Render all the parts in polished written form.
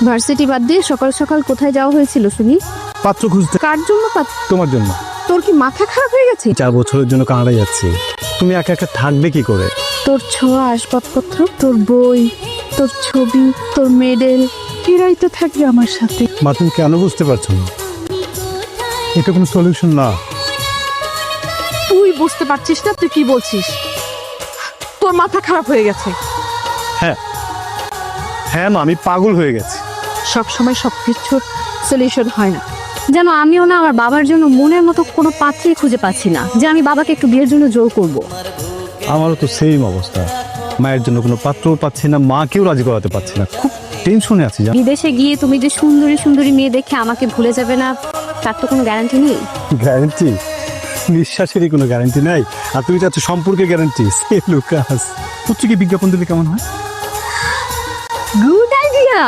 Varsity বাদ দিয়ে সকাল সকাল কোথায় যাওয়া হয়েছিল শুনি? পাত্র খুঁজতে। কার জন্য তোমার জন্য। তোর কি মাথা খারাপ হয়ে গেছে? 4 বছরের জন্য কানাডা যাচ্ছি, তুমি একা একা থাকবে কি করে? তোর ছোঁয়া আসবাবপত্র, তোর বই, তোর ছবি, তোর মেডেল, এরাই তো থাকবে আমার সাথে। মা তুমি কেন বুঝতে পারছো না? এটা কোনো সলিউশন না। তুই বুঝতে পারছিস না? তুই কি বলছিস? তোর মাথা খারাপ হয়ে গেছে। হ্যাঁ হ্যাঁ মা, আমি পাগল হয়ে গেছি। সব সময় সবকিছুর সলিউশন হয় না। যেন আমিও না আমার বাবার জন্য মনের মতো কোনো পাত্রই খুঁজে পাচ্ছি না যে আমি বাবাকে একটু বিয়ের জন্য জোর করব। আমারও তো সেম অবস্থা, মায়ের জন্য কোনো পাত্রও পাচ্ছি না, মাকেও রাজি করাতে পারছি না, খুব টেনশনে আছি। বিদেশে গিয়ে তুমি যে সুন্দরী সুন্দরী মেয়ে দেখে আমাকে ভুলে যাবে না, তার তো কোনো গ্যারান্টি নেই। গ্যারান্টি? নিঃশ্বাসেরই কোনো গ্যারান্টি নাই, আর তুমি চাচ্ছ সম্পর্কে গ্যারান্টি। সে লুকাস, পত্রিকা বিজ্ঞাপন দিলে কেমন হয়? Good idea.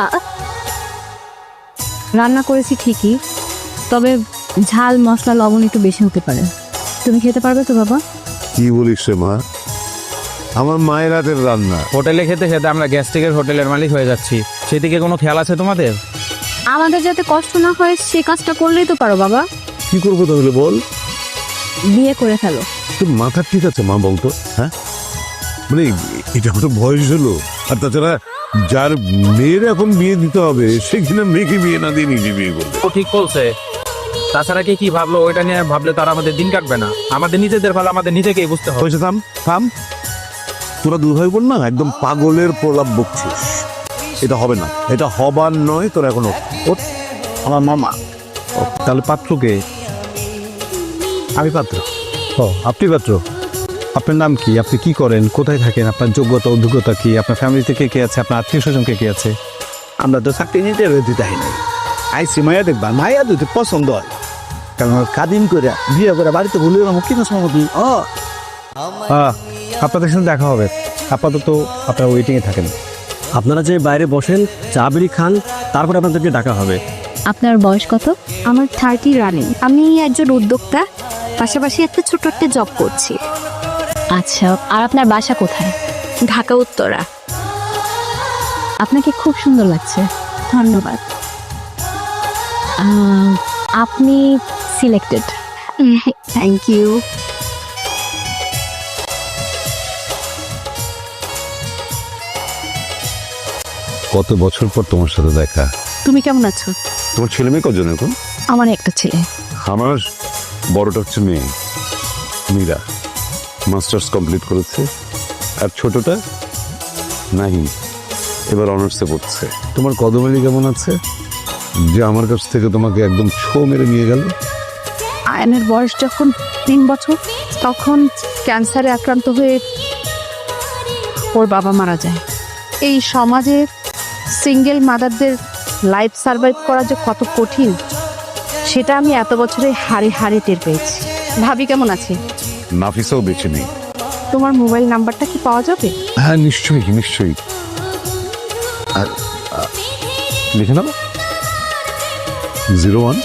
রান্না করেছি ঠিকই, তবে ঝাল মশলা লবণ একটু বেশি হতে পারে। তুমি খেতে পারবে তো বাবা? কি বলিস রে মা, আমার মায়ের হাতের রান্না। হোটেলে খেতে খেতে আমরা গ্যাস্ট্রিকের হোটেলের মালিক হয়ে যাচ্ছি, সেদিকে কোনো খেয়াল আছে তোমাদের? আমাদের যাতে কষ্ট না হয় সে কাজটা করলেই তো পারো বাবা। কি করবো তাহলে বল? বিয়ে করে ফেলো। তোর মাথা ঠিক আছে মা, বলতো? হ্যাঁ, মানে এটা আমার বয়স হলো, আর তাছাড়া যার মেয়ের এখন বিয়ে দিতে হবে সে কিনা মেয়েকে বিয়ে না দিয়ে নিজে বিয়ে করবে। ও ঠিক বলছে। তাছাড়া কি ভাবলো ওইটা নিয়ে ভাবলে তার আমাদের দিন কাটবে না। আমাদের নিজেদের ভালো আমাদের নিজেকেই বুঝতে হবে। হয়েছে, থাম থাম। তোরা দু ভাই বোন না একদম পাগলের প্রলাপ বকছিস। এটা হবে না, এটা হবার নয়। তোরা এখনো আমার মামা। তাহলে পাত্রকে? আমি পাত্র। ও আপনি পাত্র। আপনার নাম কি? আপনি কি করেন? কোথায় থাকেন? আপনার যোগ্যতা অভিজ্ঞতা কি? আপনার ফ্যামিলিতে কে কে আছে? আপনার আত্মীয় স্বজন কে কে আছে? আমরা তো চাকরি নিতে দিতে হয় নাই। আইসি মায়া দেখবা, মায়া যদি পছন্দ হয়, কারণ কাদিন করে বিয়ে করে বাড়িতে ভুলে গেলাম কি না সম্মতি। আপনাদের সাথে দেখা হবে। আপাতত আপনারা ওয়েটিংয়ে থাকেন। আপনারা যে বাইরে বসেন চা বিড়ি খান, তারপরে আপনাদেরকে ডাকা হবে। আপনার বয়স কত? আমার 30 রানিং। আমি একজন উদ্যোক্তা, পাশাপাশি একটা ছোট একটা জব করছি। আচ্ছা, আর আপনার বাসা কোথায়? ঢাকা উত্তরা। আপনাকে খুব সুন্দর লাগছে। ধন্যবাদ। আপনি সিলেক্টেড। Thank you. কত বছর পর তোমার সাথে দেখা। তুমি কেমন আছো? তোমার ছেলে মেয়ে কজন এখন? আমার একটা ছেলে। আমার বড়টা হচ্ছে মেয়ে মীরা, মাস্টার্স কমপ্লিট করেছে, আর ছোটটা নাহিম এবার অনার্সে পড়ছে। তোমার কদমালি কেমন আছে, যে আমার কাছ থেকে তোমাকে একদম ছো মেরে নিয়ে গেল? আয়নের বয়স যখন 3 বছর, তখন ক্যান্সারে আক্রান্ত হয়ে ওর বাবা মারা যায়। এই সমাজে সিঙ্গেল মাদারদের লাইফ সার্ভাইভ করা যে কত কঠিন, সেটা আমি এত বছরে হাড়ে হাড়ে টের পেয়েছি। ভাবি কেমন আছে? নাফিসাও বেঁচে নেই। তোমার মোবাইল নাম্বারটা কি পাওয়া যাবে? হ্যাঁ নিশ্চয়ই নিশ্চয়ই। আর লিখে নাও 01